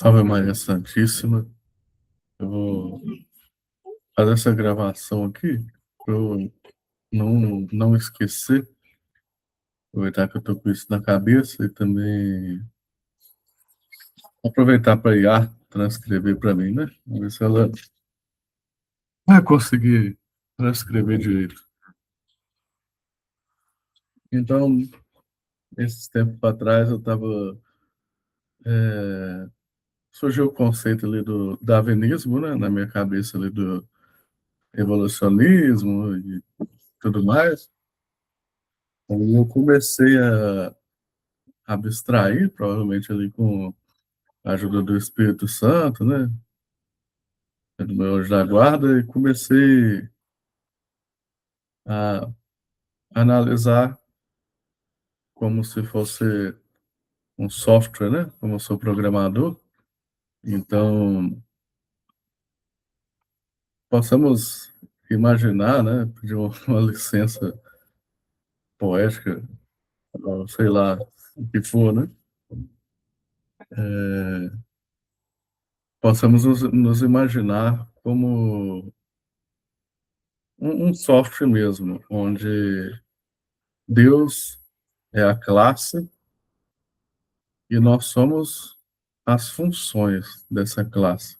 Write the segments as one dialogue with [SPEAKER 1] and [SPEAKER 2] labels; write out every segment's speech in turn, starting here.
[SPEAKER 1] Salve Maria Santíssima. Eu vou fazer essa gravação aqui para eu não esquecer, aproveitar que eu estou com isso na cabeça e também aproveitar para IA transcrever para mim, né? Vamos ver se ela vai conseguir transcrever direito. Então, esses tempos para trás, eu estava. Surgiu o conceito ali do darwinismo, né? Na minha cabeça ali do evolucionismo e tudo mais. Aí eu comecei a abstrair, provavelmente ali com a ajuda do Espírito Santo, né? Do meu anjo da guarda, e comecei a analisar como se fosse um software, né? Como eu sou programador, então possamos imaginar, né? Pedir uma licença poética, ou sei lá, o que for, né? Possamos nos imaginar como um software mesmo, onde Deus é a classe e nós somos as funções dessa classe.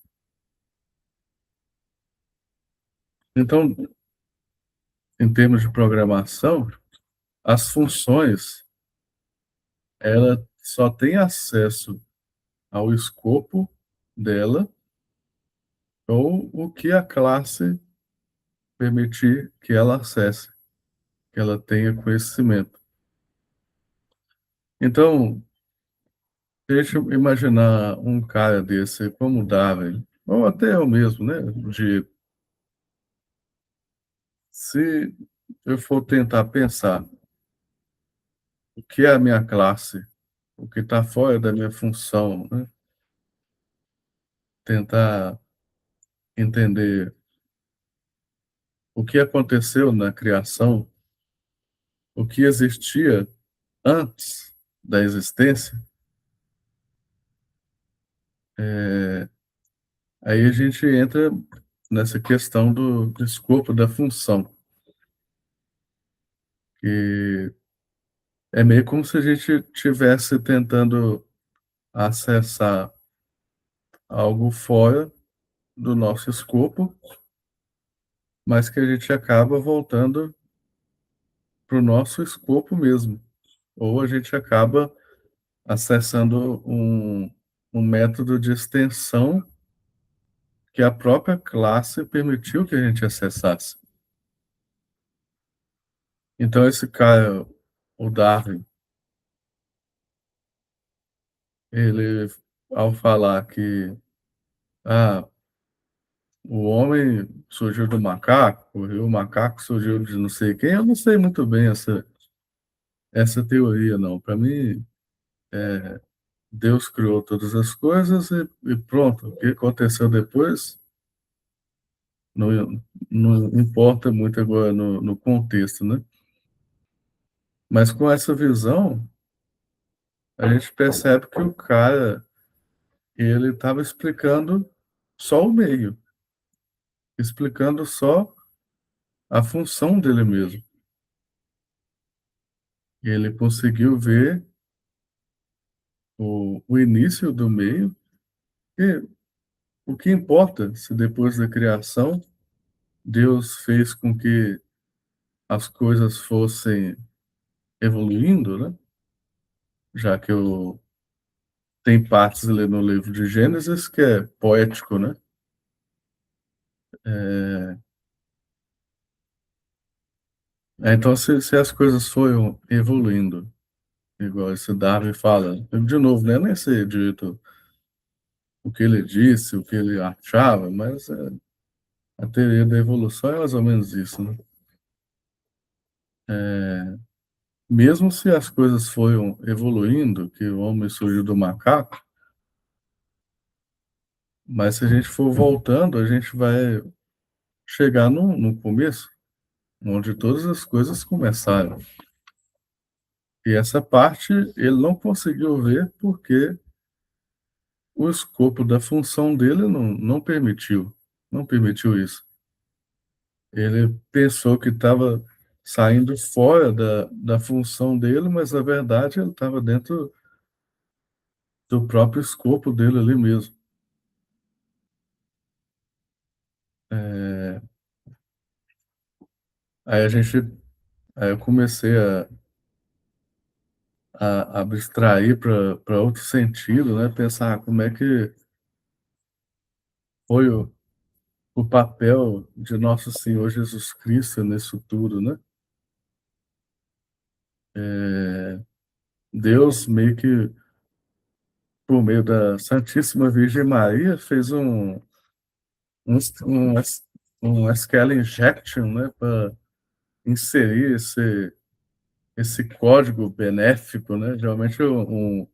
[SPEAKER 1] Então, em termos de programação, as funções, ela só tem acesso ao escopo dela ou o que a classe permitir que ela acesse, que ela tenha conhecimento. Então, deixa eu imaginar um cara desse como Darwin, ou até eu mesmo, né? De se eu for tentar pensar o que é a minha classe, o que está fora da minha função, né? Tentar entender o que aconteceu na criação, o que existia antes da existência, aí a gente entra nessa questão do escopo da função, que é meio como se a gente estivesse tentando acessar algo fora do nosso escopo, mas que a gente acaba voltando para o nosso escopo mesmo. Ou a gente acaba acessando um método de extensão que a própria classe permitiu que a gente acessasse. Então, esse cara, o Darwin, ele, ao falar que ah, o homem surgiu do macaco, e o macaco surgiu de não sei quem, eu não sei muito bem essa teoria, não. Para mim, Deus criou todas as coisas e pronto. O que aconteceu depois não, não importa muito agora no contexto, né? Mas com essa visão, a gente percebe que o cara, ele estava explicando só o meio, explicando só a função dele mesmo. E ele conseguiu ver o início do meio, e o que importa se depois da criação Deus fez com que as coisas fossem evoluindo, né? Já que tem partes ali no livro de Gênesis que é poético, né? Então, se as coisas foram evoluindo, igual esse Darwin fala, de novo, né? Nem sei direito o que ele disse, o que ele achava, mas a teoria da evolução é mais ou menos isso, né? Mesmo se as coisas foram evoluindo, que o homem surgiu do macaco, mas se a gente for voltando, a gente vai chegar no começo, onde todas as coisas começaram. E essa parte ele não conseguiu ver porque o escopo da função dele não permitiu, não permitiu isso. Ele pensou que estava saindo fora da função dele, mas na verdade ele estava dentro do próprio escopo dele ali mesmo. É, aí a gente, aí eu comecei a abstrair para outro sentido, né? Pensar como é que foi o papel de nosso Senhor Jesus Cristo nisso tudo, né? É, Deus meio que, por meio da Santíssima Virgem Maria, fez um, um, um SQL injection, né? Para inserir esse código benéfico, né? Geralmente um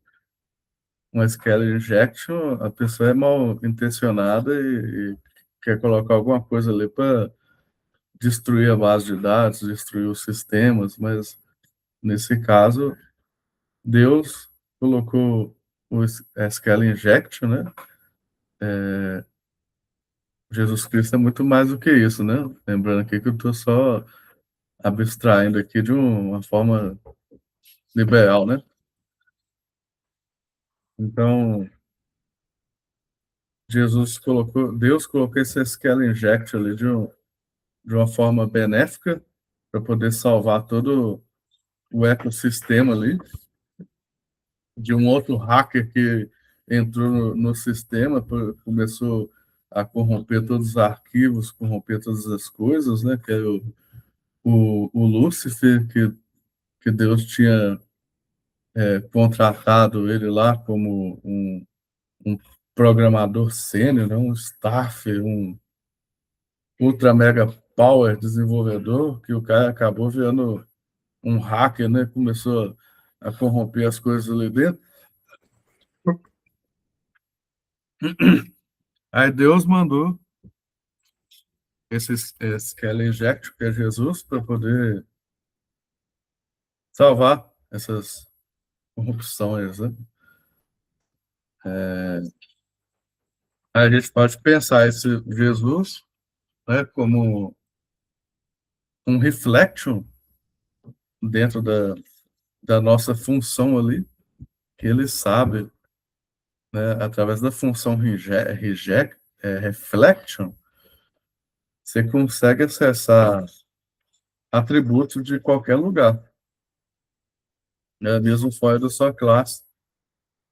[SPEAKER 1] SQL injection, a pessoa é mal intencionada e quer colocar alguma coisa ali para destruir a base de dados, destruir os sistemas, mas nesse caso, Deus colocou o SQL injection, né? Jesus Cristo é muito mais do que isso, né? Lembrando aqui que eu estou só abstraindo aqui de uma forma liberal, né? Então, Deus colocou esse SQL injection ali de uma forma benéfica para poder salvar todo o ecossistema ali de um outro hacker que entrou no sistema, começou a corromper todos os arquivos, corromper todas as coisas, né? Que é o Lúcifer, que Deus tinha contratado ele lá como um programador sênior, né? Um staff, um ultra mega power desenvolvedor, que o cara acabou virando um hacker, né? Começou a corromper as coisas ali dentro. Aí Deus mandou esse Kelly Inject, que é Jesus, para poder salvar essas corrupções, né? Aí a gente pode pensar esse Jesus, né, como um reflection dentro da nossa função ali, que ele sabe, né, através da função reflection, você consegue acessar atributos de qualquer lugar, né, mesmo fora da sua classe,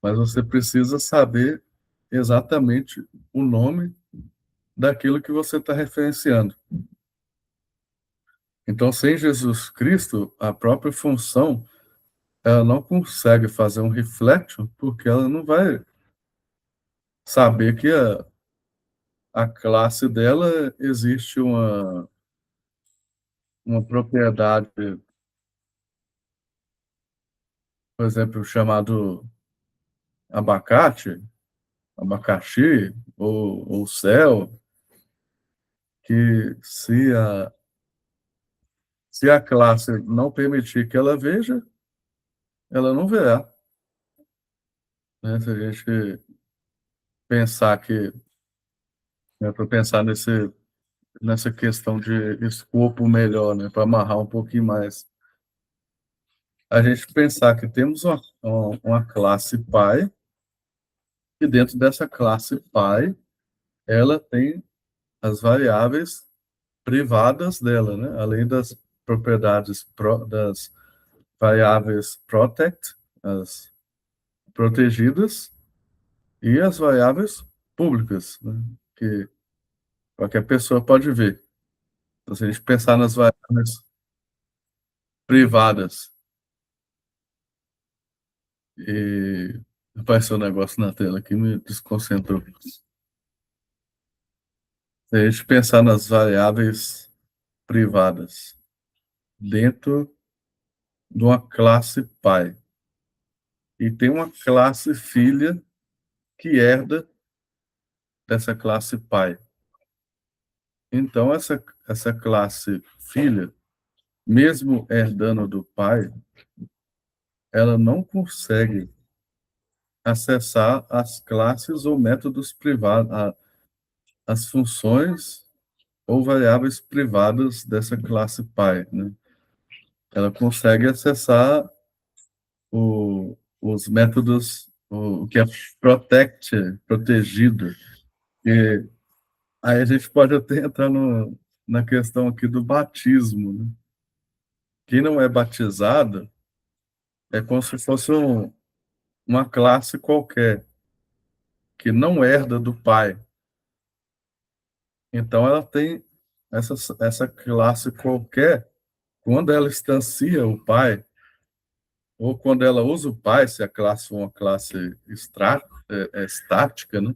[SPEAKER 1] mas você precisa saber exatamente o nome daquilo que você está referenciando. Então, sem Jesus Cristo, a própria função, ela não consegue fazer um reflection, porque ela não vai saber que a classe dela existe uma propriedade, por exemplo, chamado abacate, abacaxi ou céu, que se a classe não permitir que ela veja, ela não verá. Né? Se a gente pensar que, né, para pensar nessa questão de escopo melhor, né, para amarrar um pouquinho mais, a gente pensar que temos uma classe pai, e dentro dessa classe pai, ela tem as variáveis privadas dela, né? Além das propriedades das variáveis protect, as protegidas, e as variáveis públicas, né? Que qualquer pessoa pode ver. Então, se a gente pensar nas variáveis privadas e apareceu um negócio na tela que me desconcentrou. Se a gente pensar nas variáveis privadas dentro de uma classe pai e tem uma classe filha que herda dessa classe pai. Então, essa classe filha, mesmo herdando do pai, ela não consegue acessar as classes ou métodos privados, as funções ou variáveis privadas dessa classe pai, né? Ela consegue acessar os métodos, o que é protegido. E aí a gente pode até entrar na questão aqui do batismo, né? Quem não é batizado é como se fosse uma classe qualquer, que não herda do pai. Então ela tem essa classe qualquer, quando ela instancia o pai, ou quando ela usa o pai, se a classe for uma classe estática, né?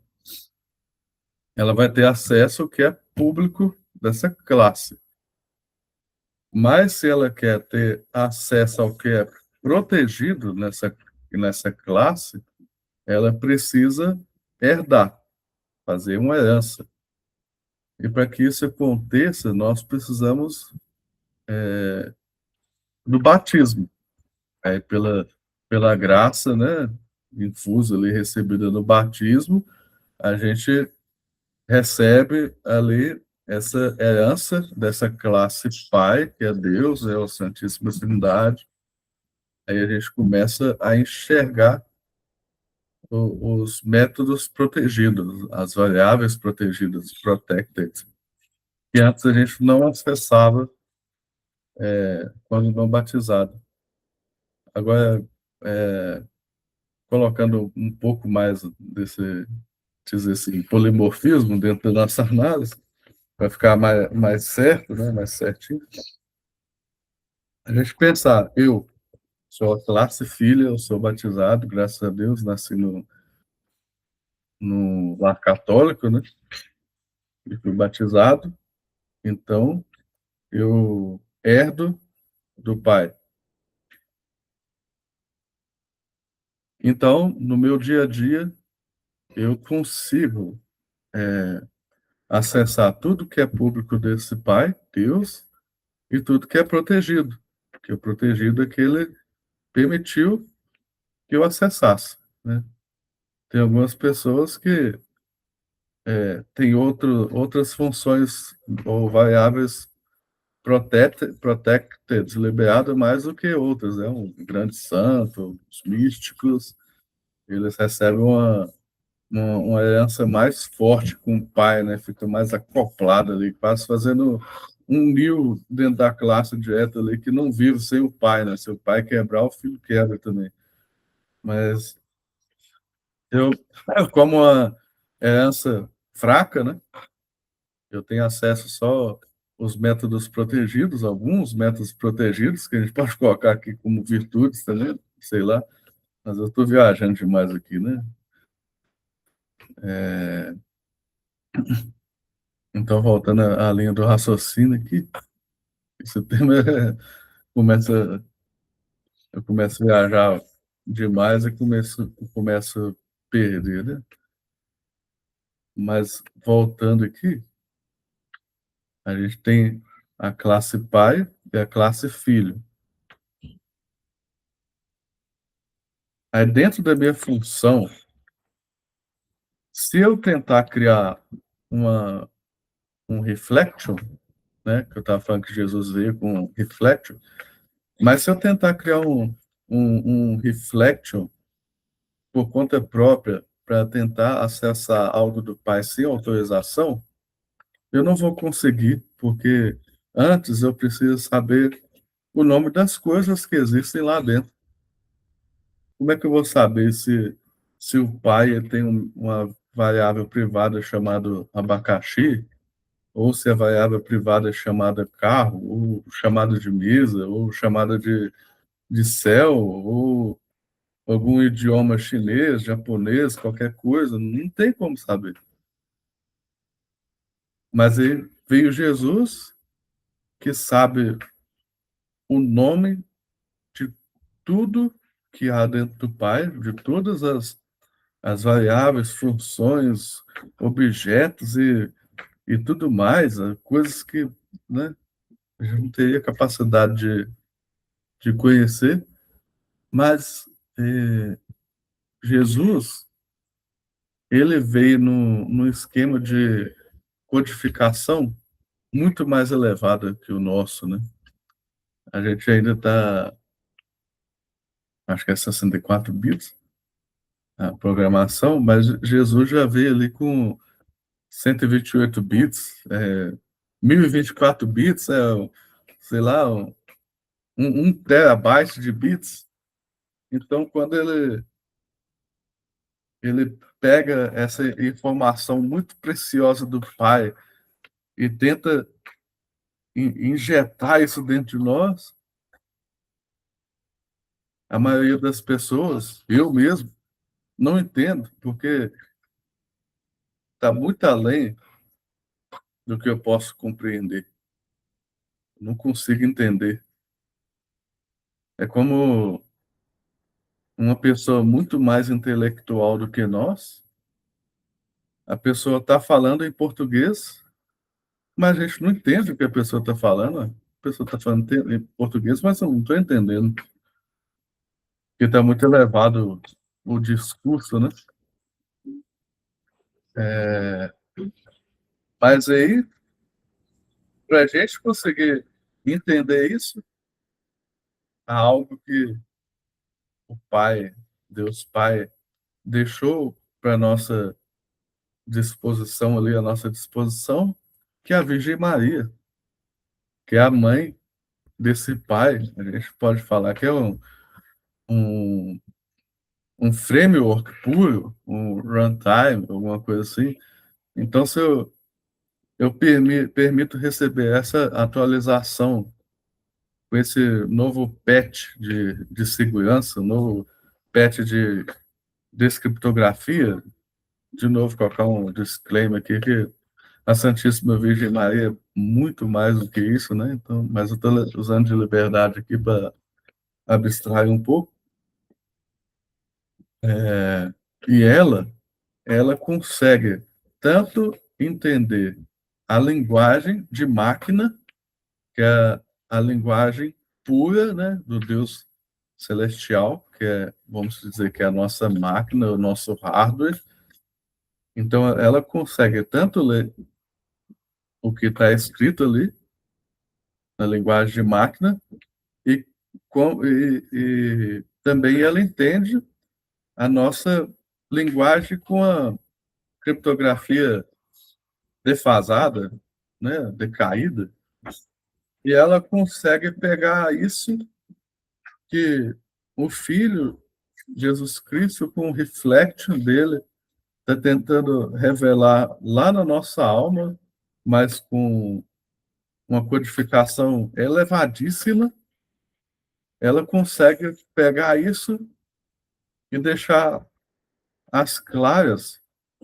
[SPEAKER 1] Ela vai ter acesso ao que é público dessa classe. Mas se ela quer ter acesso ao que é protegido nessa classe, ela precisa herdar, fazer uma herança. E para que isso aconteça, nós precisamos do batismo. Aí, pela graça, né, infusa ali, recebida no batismo, a gente recebe ali essa herança dessa classe pai, que é Deus, é a Santíssima Trindade. Aí a gente começa a enxergar os métodos protegidos, as variáveis protegidas, protected, que antes a gente não acessava quando não batizado. Agora, é, colocando um pouco mais desse, dizer assim, polimorfismo dentro da nossa análise, para ficar mais certo, né, mais certinho, a gente pensar, eu sou a classe filha, eu sou batizado, graças a Deus, nasci no lar católico, né, e fui batizado, então eu herdo do pai. Então, no meu dia a dia, eu consigo acessar tudo que é público desse pai, Deus, e tudo que é protegido, porque o protegido é que ele permitiu que eu acessasse, né? Tem algumas pessoas que têm outras funções ou variáveis protected, liberadas mais do que outras, né? Um grande santo, os místicos, eles recebem uma herança mais forte com o pai, né? Fica mais acoplado ali, quase fazendo um nil dentro da classe direta ali que não vive sem o pai, né? Se o pai quebrar, o filho quebra também. Mas eu, como uma herança fraca, né? Eu tenho acesso só aos métodos protegidos, alguns métodos protegidos, que a gente pode colocar aqui como virtudes também, sei lá, mas eu estou viajando demais aqui, né? Então, voltando à linha do raciocínio aqui, esse tema começa, eu começo a viajar demais e começo a perder, né? Mas voltando aqui, a gente tem a classe pai e a classe filho. Aí dentro da minha função, se eu tentar criar uma, um reflection, né, que eu estava falando que Jesus veio com um reflection, mas se eu tentar criar um reflection por conta própria para tentar acessar algo do pai sem autorização, eu não vou conseguir, porque antes eu preciso saber o nome das coisas que existem lá dentro. Como é que eu vou saber se o pai ele tem uma variável privada chamada abacaxi, ou se a variável privada é chamada carro, ou chamada de mesa, ou chamada de céu, ou algum idioma chinês, japonês, qualquer coisa? Não tem como saber. Mas aí veio Jesus, que sabe o nome de tudo que há dentro do Pai, de todas as variáveis, funções, objetos e tudo mais, coisas que, né, a gente não teria capacidade de conhecer, mas Jesus, ele veio no esquema de codificação muito mais elevada que o nosso, né? A gente ainda está, acho que é 64 bits a programação, mas Jesus já veio ali com 128 bits, 1024 bits, sei lá, um terabyte de bits. Então, quando ele pega essa informação muito preciosa do Pai e tenta injetar isso dentro de nós, a maioria das pessoas, eu mesmo, não entendo, porque está muito além do que eu posso compreender. Não consigo entender. É como uma pessoa muito mais intelectual do que nós, a pessoa está falando em português, mas a gente não entende o que a pessoa está falando. A pessoa está falando em português, mas eu não estou entendendo. Porque está muito elevado o discurso, né? É, mas aí, para a gente conseguir entender isso, há algo que o Pai, Deus Pai, deixou para nossa disposição ali, a nossa disposição, que é a Virgem Maria, que é a mãe desse pai. A gente pode falar que é um, um framework puro, um runtime, alguma coisa assim. Então, se eu permito receber essa atualização com esse novo patch de segurança, novo patch de descriptografia, de novo colocar um disclaimer aqui que a Santíssima Virgem Maria é muito mais do que isso, né? Então, mas eu estou usando de liberdade aqui para abstrair um pouco. E ela consegue tanto entender a linguagem de máquina, que é a linguagem pura, né, do Deus celestial, que é, vamos dizer, que é a nossa máquina, o nosso hardware. Então, ela consegue tanto ler o que está escrito ali, na linguagem de máquina, e, e também ela entende a nossa linguagem com a criptografia defasada, né, decaída, e ela consegue pegar isso que o Filho Jesus Cristo, com o reflection dele, está tentando revelar lá na nossa alma, mas com uma codificação elevadíssima, ela consegue pegar isso e deixar as claras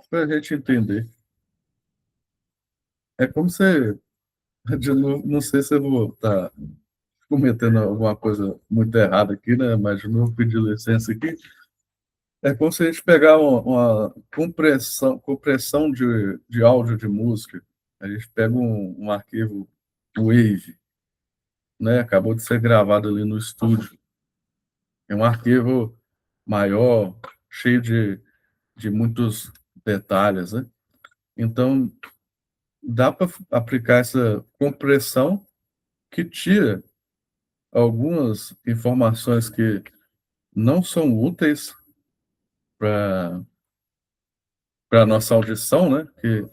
[SPEAKER 1] para a gente entender. É como se, de novo, não sei se eu vou estar cometendo alguma coisa muito errada aqui, né? Mas de novo, pedir licença aqui. É como se a gente pegar uma compressão de áudio de música. A gente pega um arquivo Wave, né? Acabou de ser gravado ali no estúdio. É um arquivo maior, cheio de muitos detalhes, né? Então, dá para aplicar essa compressão que tira algumas informações que não são úteis para a nossa audição, né? Que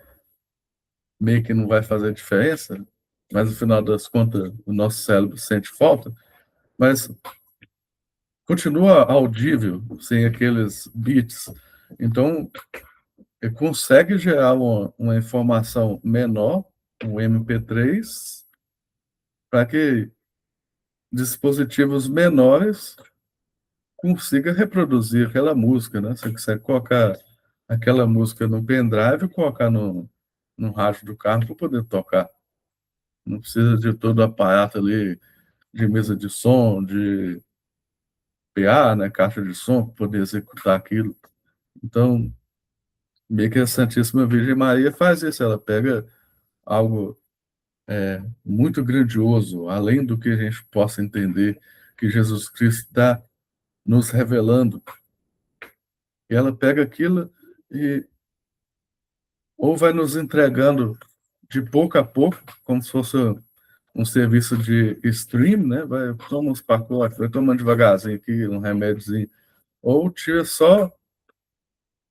[SPEAKER 1] meio que não vai fazer diferença, mas no final das contas o nosso cérebro sente falta, mas continua audível sem aqueles beats. Então, ele consegue gerar uma informação menor, um MP3, para que dispositivos menores consiga reproduzir aquela música, né? Você consegue colocar aquela música no pendrive e colocar no rádio do carro para poder tocar. Não precisa de todo o aparato ali de mesa de som, de PA, né, caixa de som, para poder executar aquilo. Então, meio que a Santíssima Virgem Maria faz isso, ela pega algo muito grandioso, além do que a gente possa entender, que Jesus Cristo está nos revelando E ela pega aquilo e ou vai nos entregando de pouco a pouco, como se fosse um serviço de stream, né? Vai, toma uns pacotes, vai tomando devagarzinho aqui, um remédiozinho. Ou tira só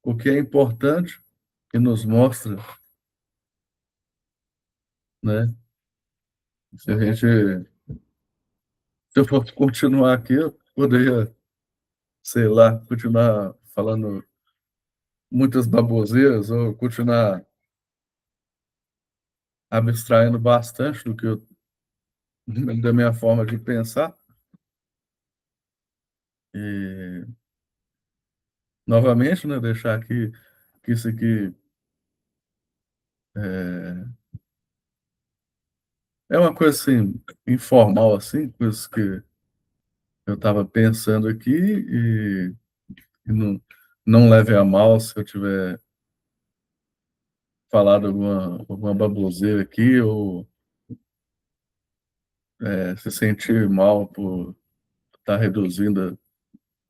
[SPEAKER 1] o que é importante e nos mostra, né? Se a gente, se eu for continuar aqui, eu poderia, sei lá, continuar falando muitas baboseiras ou continuar abstraindo bastante do que eu, da minha forma de pensar. E, novamente, né, deixar aqui que isso aqui é uma coisa assim, informal, assim, coisas que eu estava pensando aqui e não leve a mal se eu tiver falado alguma baboseira aqui ou se sentir mal por estar reduzindo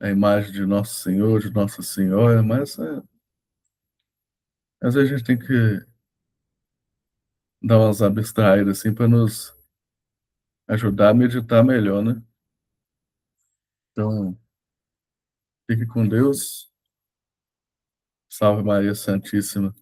[SPEAKER 1] a imagem de Nosso Senhor, de Nossa Senhora, mas às vezes a gente tem que dar umas abstraídas assim para nos ajudar a meditar melhor, né? Então, fique com Deus. Salve Maria Santíssima.